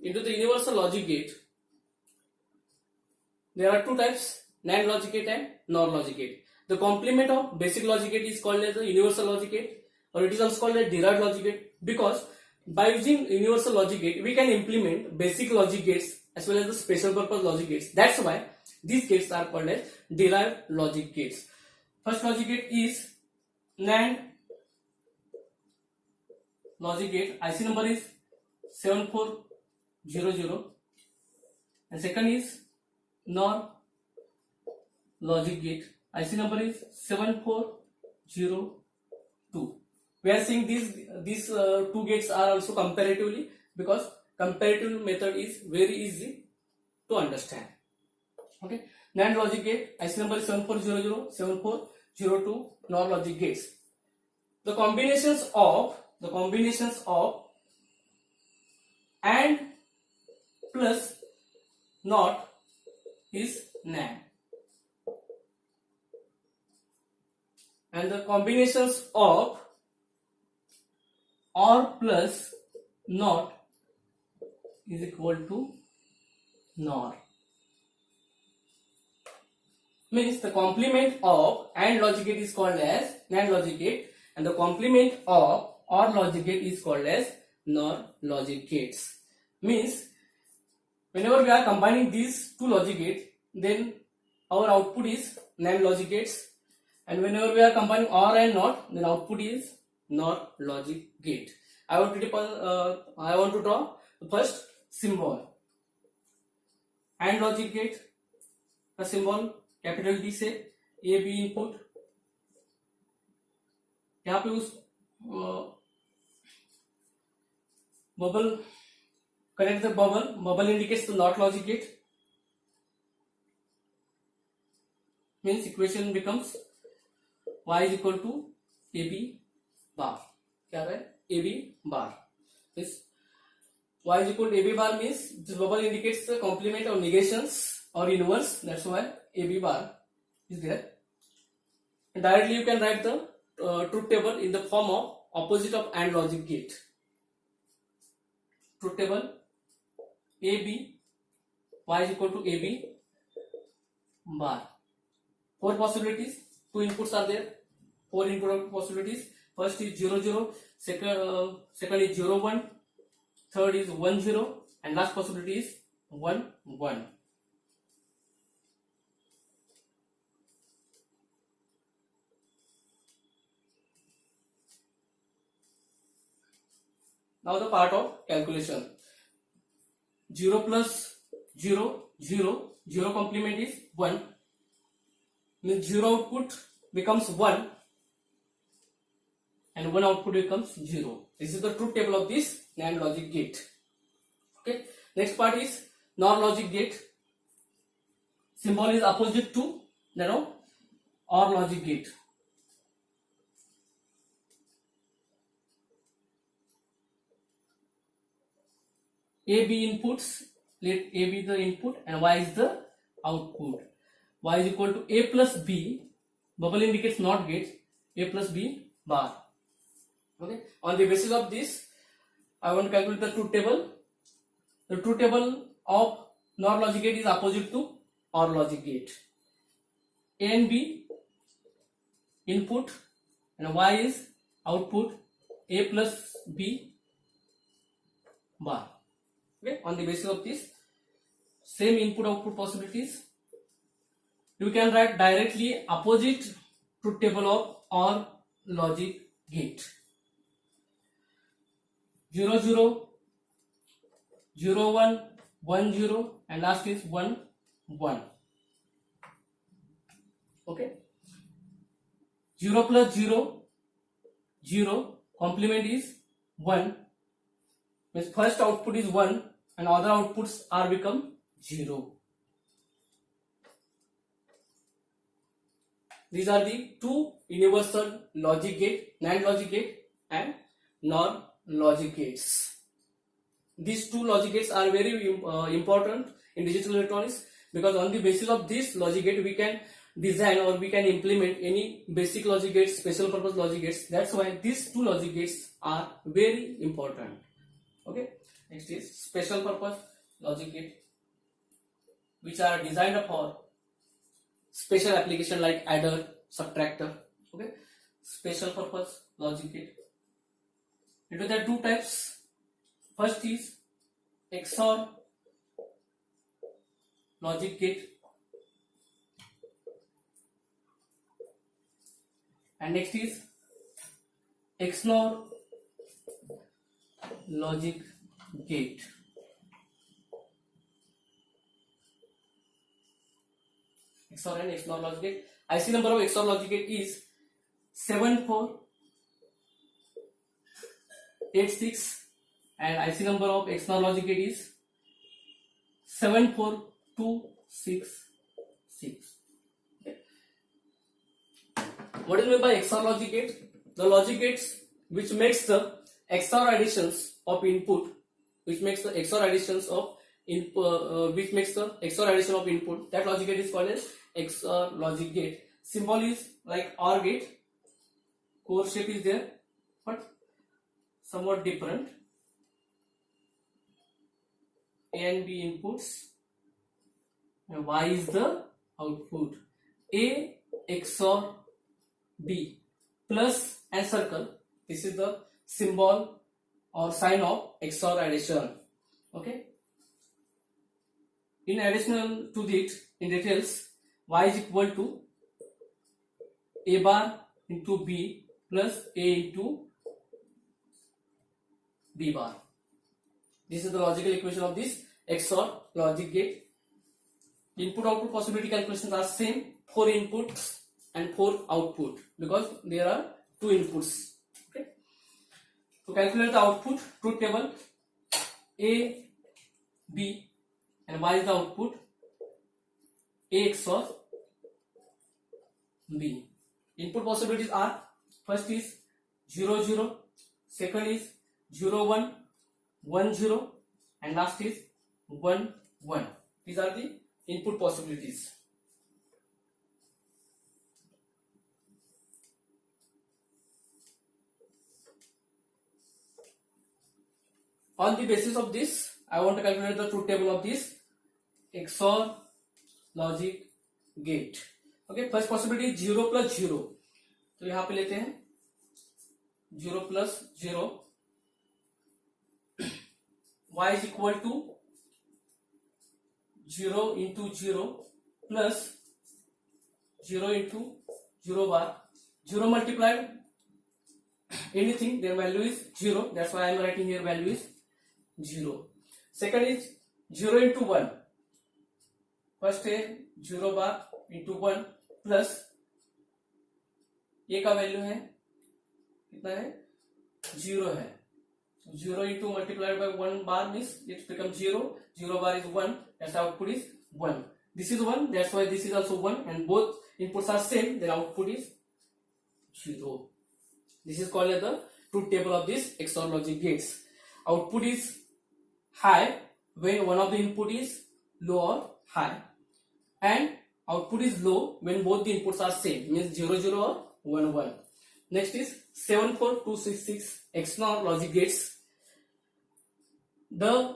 into the universal logic gate, there are two types, NAND logic gate and NOR logic gate. The complement of basic logic gate is called as the universal logic gate, or it is also called as derived logic gate, because by using universal logic gate we can implement basic logic gates as well as the special purpose logic gates. That's why these gates are called as derived logic gates. First logic gate is NAND logic gate, IC number is 7400, and second is NOR logic gate, IC number is 7402. We are seeing these two gates are also comparatively, because comparative method is very easy to understand. Okay, NAND logic gate, IC number is 7400, 7402, NOR logic gates. The combinations of AND plus NOT is NAND, and the combinations of OR plus NOT is equal to NOR. Means the complement of AND logic gate is called as NAND logic gate, and the complement of OR logic gate is called as NOR logic gates. Means whenever we are combining these two logic gates, then our output is NAND logic gates, and whenever we are combining OR and NOT, then output is NOR logic gate. I want to draw the first symbol. AND logic gate का symbol capital D से A B input, यहाँ पे उस bubble, connect the bubble indicates the NOT logic gate. Means equation becomes y is equal to AB bar. क्या है AB bar. This y is equal to AB bar means this bubble indicates the complement of negations or inverse. That's why AB bar is there. And directly you can write the truth table in the form of opposite of AND logic gate. Truth table AB, y is equal to AB bar. Four possibilities, two inputs are there, four input possibilities. First is 0 0, second is 0 1, third is 1 0, and last possibility is 1 1. Now the part of calculation. 0 plus 0, 0, 0 complement is 1. Means 0 output becomes 1 and 1 output becomes 0. This is the truth table of this NAND logic gate. Okay. Next part is NOR logic gate. Symbol is opposite to OR logic gate. A B inputs, let A be the input and Y is the output. Y is equal to A plus B, bubble indicates NOT gate, A plus B bar. Okay. On the basis of this, I want to calculate the truth table. The truth table of NOR logic gate is opposite to OR logic gate. A and B input and Y is output, A plus B bar. Okay. On the basis of this, same input output possibilities, you can write directly opposite truth table of OR logic gate. 0 0, 0 1, 1 0, and last is 1 1. Okay. 0 plus 0, 0, complement is 1. Means first output is 1 and other outputs are become 0. These are the two universal logic gate, NAND logic gate and NOR logic gates. These two logic gates are very important in digital electronics, because on the basis of this logic gate we can design or we can implement any basic logic gates, special purpose logic gates. That's why these two logic gates are very important. Okay. Next is special purpose logic gate, which are designed for special application like adder, subtractor. Okay, special purpose logic gate. Into there are two types. First is XOR logic gate, and next is XNOR logic gate. XOR and XNOR logic gate. IC number of XOR logic gate is 7486, and IC number of XNOR logic gate is 74266. Okay. What is meant by XOR logic gate? The logic gates which makes the XOR additions of input, which makes the XOR additions of input, that logic gate is called as XOR logic gate. Symbol is like OR gate. Core shape is there, but somewhat different. A and B inputs, and Y is the output. A XOR B plus and circle. This is the symbol or sign of XOR addition. Okay. In additional to it, in details, Y is equal to A bar into B plus A into B bar. This is the logical equation of this XOR logic gate. Input output possibility calculations are same, 4 inputs and 4 output, because there are 2 inputs. Okay. To calculate the output, truth table, A, B and Y is the output, A XOR B. Input possibilities are, first is 0 0, second is 0 1, 1 0, and last is 1 1. These are the input possibilities. On the basis of this, I want to calculate the truth table of this XOR logic gate. Okay, first possibility is 0 plus 0. तो यहाँ पे लेते हैं 0 plus 0. Y is equal to 0 into 0 plus 0 into 0 bar. 0 multiplied anything, their value is 0. That's why I am writing here value is 0. Second is 0 into 1. First है 0 bar into 1 plus A का value है कितना है 0 है. 0 into multiplied by 1 bar means it becomes 0. 0 bar is 1. That's output is 1. This is 1. That's why this is also 1. And both inputs are same. Then output is 0. This is called as the truth table of this XOR logic gates. Output is high when one of the input is low or high, and output is low when both the inputs are same, means 0 0 or 1 1. Next is 74266 XNOR logic gates. The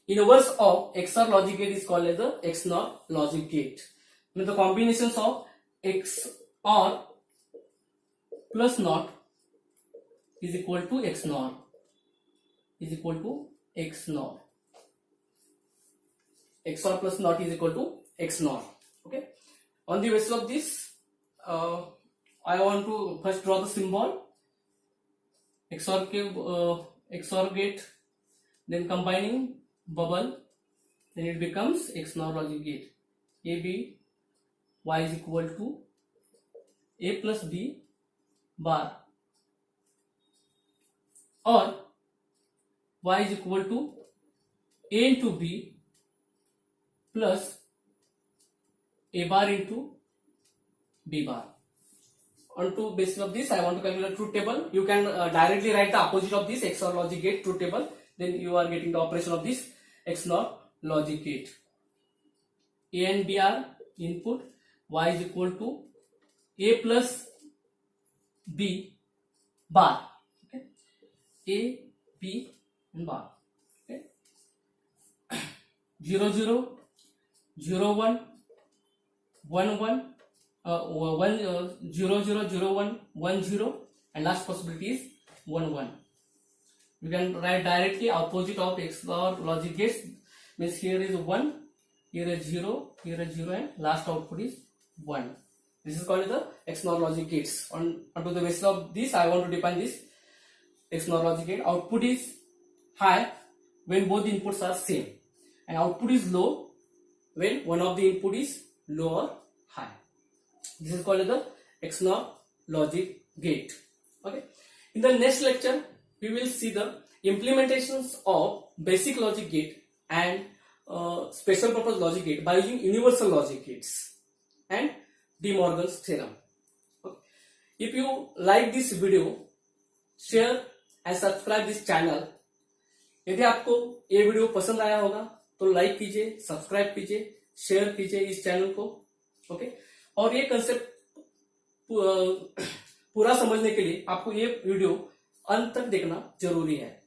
inverse of XOR logic gate is called as the XNOR logic gate. Means the combinations of XOR plus NOT is equal to XNOR. Is equal to XNOR. XOR plus NOT is equal to XNOR. Okay. On the basis of this, I want to first draw the symbol XOR gate, then combining bubble, then it becomes XNOR logic gate. AB Y is equal to A plus B bar, or Y is equal to A into B plus A bar into B bar. On to basis of this, I want to calculate truth table. You can directly write the opposite of this XOR logic gate truth table. Then you are getting the operation of this XNOR logic gate. A and B are input. Y is equal to A plus B bar. Okay. A, B and bar. Okay. 0 0 0 1 1 1 1 0 0 0 1 1 0 and last possibility is 1 1. You can write directly opposite of XOR logic gates, means here is 1, here is 0, here is 0 and last output is 1. This is called the XOR logic gates. Onto the basis of this I want to define this XOR logic gate. Output is high when both the inputs are same and output is low when one of the input is low or high. This is called the XOR logic gate. Okay. In the next lecture we will see the implementations of basic logic gate and special purpose logic gate by using universal logic gates and De Morgan's theorem. Okay. If you like this video, share and subscribe this channel. यदि आपको ये video पसंद आया होगा तो like कीजिए, subscribe कीजिए, share कीजिए इस चैनल को. ओके. और ये कंसेप्ट पूरा समझने के लिए आपको ये वीडियो अंत तक देखना जरूरी है.